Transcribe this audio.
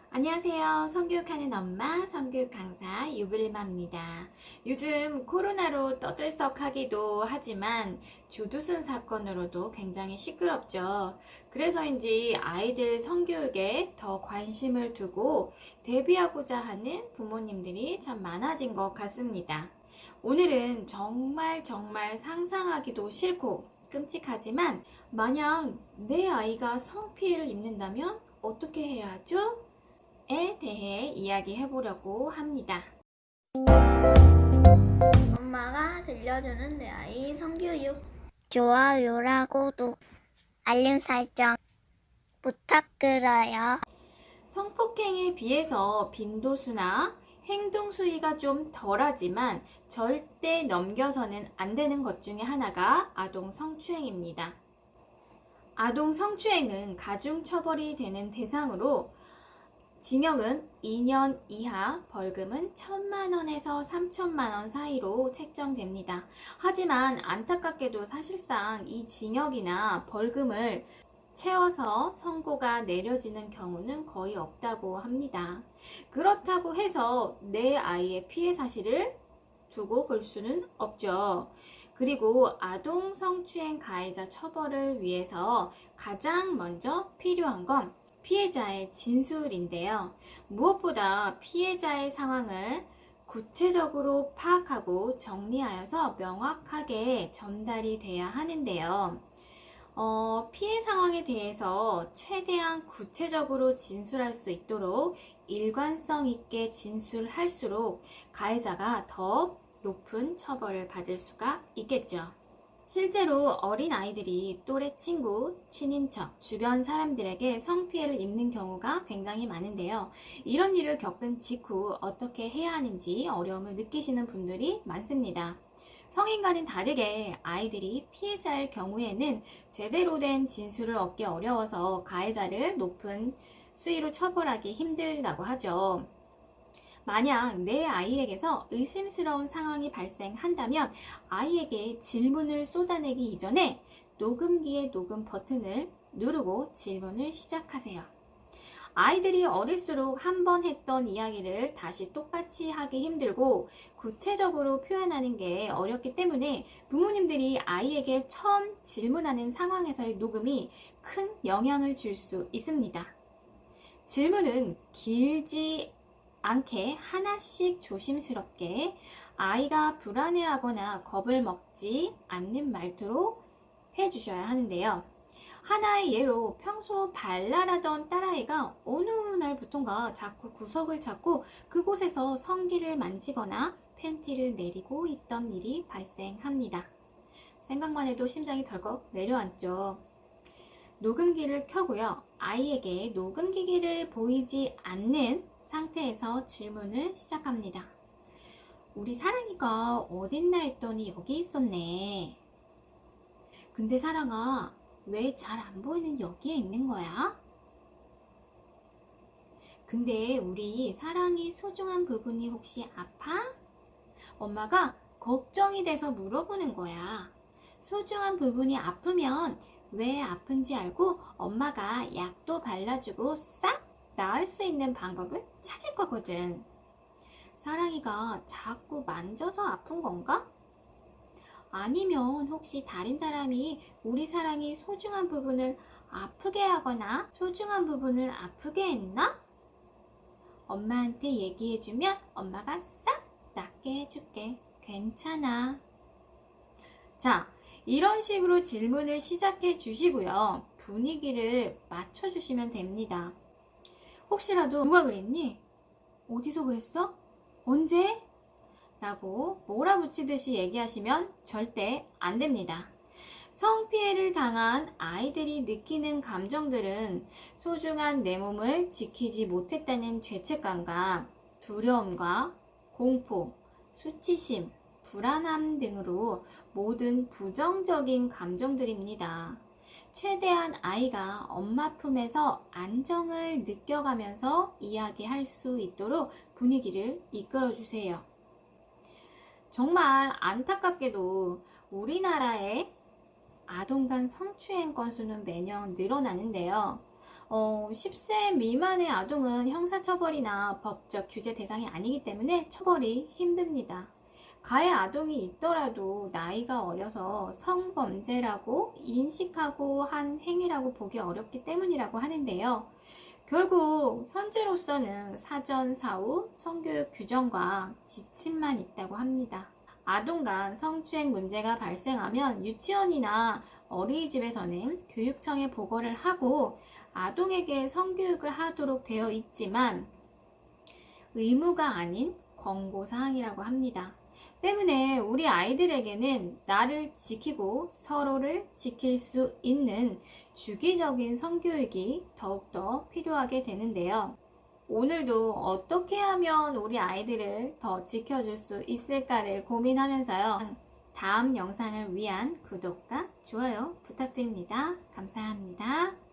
안녕하세요. 성교육하는 엄마, 성교육 강사 유블리마입니다. 요즘 코로나로 떠들썩하기도 하지만 조두순 사건으로도 굉장히 시끄럽죠. 그래서인지 아이들 성교육에 더 관심을 두고 대비하고자 하는 부모님들이 참 많아진 것 같습니다. 오늘은 정말 상상하기도 싫고 끔찍하지만 만약 내 아이가 성피해를 입는다면 어떻게 해야 하죠? 에 대해 이야기해 보려고 합니다. 엄마가 들려주는 내 아이 성교육. 좋아요랑 구독, 알림 설정 부탁드려요. 성폭행에 비해서 빈도수나 행동 수위가 좀 덜하지만 절대 넘겨서는 안 되는 것 중에 하나가 아동 성추행입니다. 아동 성추행은 가중처벌이 되는 대상으로 징역은 2년 이하, 벌금은 1,000만원에서 3,000만원 사이로 책정됩니다. 하지만 안타깝게도 사실상 이 징역이나 벌금을 채워서 선고가 내려지는 경우는 거의 없다고 합니다. 그렇다고 해서 내 아이의 피해 사실을 두고 볼 수는 없죠. 그리고 아동 성추행 가해자 처벌을 위해서 가장 먼저 필요한 건 피해자의 진술인데요. 무엇보다 피해자의 상황을 구체적으로 파악하고 정리하여서 명확하게 전달이 돼야 하는데요. 피해 상황에 대해서 최대한 구체적으로 진술할 수 있도록 일관성 있게 진술할수록 가해자가 더 높은 처벌을 받을 수가 있겠죠. 실제로 어린 아이들이 또래 친구, 친인척, 주변 사람들에게 성피해를 입는 경우가 굉장히 많은데요. 이런 일을 겪은 직후 어떻게 해야 하는지 어려움을 느끼시는 분들이 많습니다. 성인과는 다르게 아이들이 피해자일 경우에는 제대로 된 진술을 얻기 어려워서 가해자를 높은 수위로 처벌하기 힘들다고 하죠. 만약 내 아이에게서 의심스러운 상황이 발생한다면 아이에게 질문을 쏟아내기 이전에 녹음기의 녹음 버튼을 누르고 질문을 시작하세요. 아이들이 어릴수록 한 번 했던 이야기를 다시 똑같이 하기 힘들고 구체적으로 표현하는 게 어렵기 때문에 부모님들이 아이에게 처음 질문하는 상황에서의 녹음이 큰 영향을 줄 수 있습니다. 질문은 길지 않게 하나씩 조심스럽게 아이가 불안해하거나 겁을 먹지 않는 말투로 해주셔야 하는데요. 하나의 예로 평소 발랄하던 딸아이가 어느 날부턴가 자꾸 구석을 찾고 그곳에서 성기를 만지거나 팬티를 내리고 있던 일이 발생합니다. 생각만 해도 심장이 덜컥 내려앉죠. 녹음기를 켜고요. 아이에게 녹음기기를 보이지 않는 상태에서 질문을 시작합니다. 우리 사랑이가 어딨나 했더니 여기 있었네. 근데 사랑아, 왜 잘 안 보이는 여기에 있는 거야? 근데 우리 사랑이 소중한 부분이 혹시 아파? 엄마가 걱정이 돼서 물어보는 거야. 소중한 부분이 아프면 왜 아픈지 알고 엄마가 약도 발라주고 싹 나을 수 있는 방법을 찾을 거거든. 사랑이가 자꾸 만져서 아픈 건가? 아니면 혹시 다른 사람이 우리 사랑이 소중한 부분을 아프게 하거나 소중한 부분을 아프게 했나? 엄마한테 얘기해주면 엄마가 싹 낫게 해줄게. 괜찮아. 자, 이런 식으로 질문을 시작해 주시고요. 분위기를 맞춰주시면 됩니다. 혹시라도 누가 그랬니? 어디서 그랬어? 언제? 라고 몰아붙이듯이 얘기하시면 절대 안 됩니다. 성피해를 당한 아이들이 느끼는 감정들은 소중한 내 몸을 지키지 못했다는 죄책감과 두려움과 공포, 수치심, 불안함 등으로 모든 부정적인 감정들입니다. 최대한 아이가 엄마 품에서 안정을 느껴가면서 이야기할 수 있도록 분위기를 이끌어 주세요. 정말 안타깝게도 우리나라의 아동 간 성추행 건수는 매년 늘어나는데요. 10세 미만의 아동은 형사처벌이나 법적 규제 대상이 아니기 때문에 처벌이 힘듭니다. 가해 아동이 있더라도 나이가 어려서 성범죄라고 인식하고 한 행위라고 보기 어렵기 때문이라고 하는데요. 결국 현재로서는 사전, 사후, 성교육 규정과 지침만 있다고 합니다. 아동 간 성추행 문제가 발생하면 유치원이나 어린이집에서는 교육청에 보고를 하고 아동에게 성교육을 하도록 되어 있지만 의무가 아닌 권고사항이라고 합니다. 때문에 우리 아이들에게는 나를 지키고 서로를 지킬 수 있는 주기적인 성교육이 더욱더 필요하게 되는데요. 오늘도 어떻게 하면 우리 아이들을 더 지켜줄 수 있을까를 고민하면서요. 다음 영상을 위한 구독과 좋아요 부탁드립니다. 감사합니다.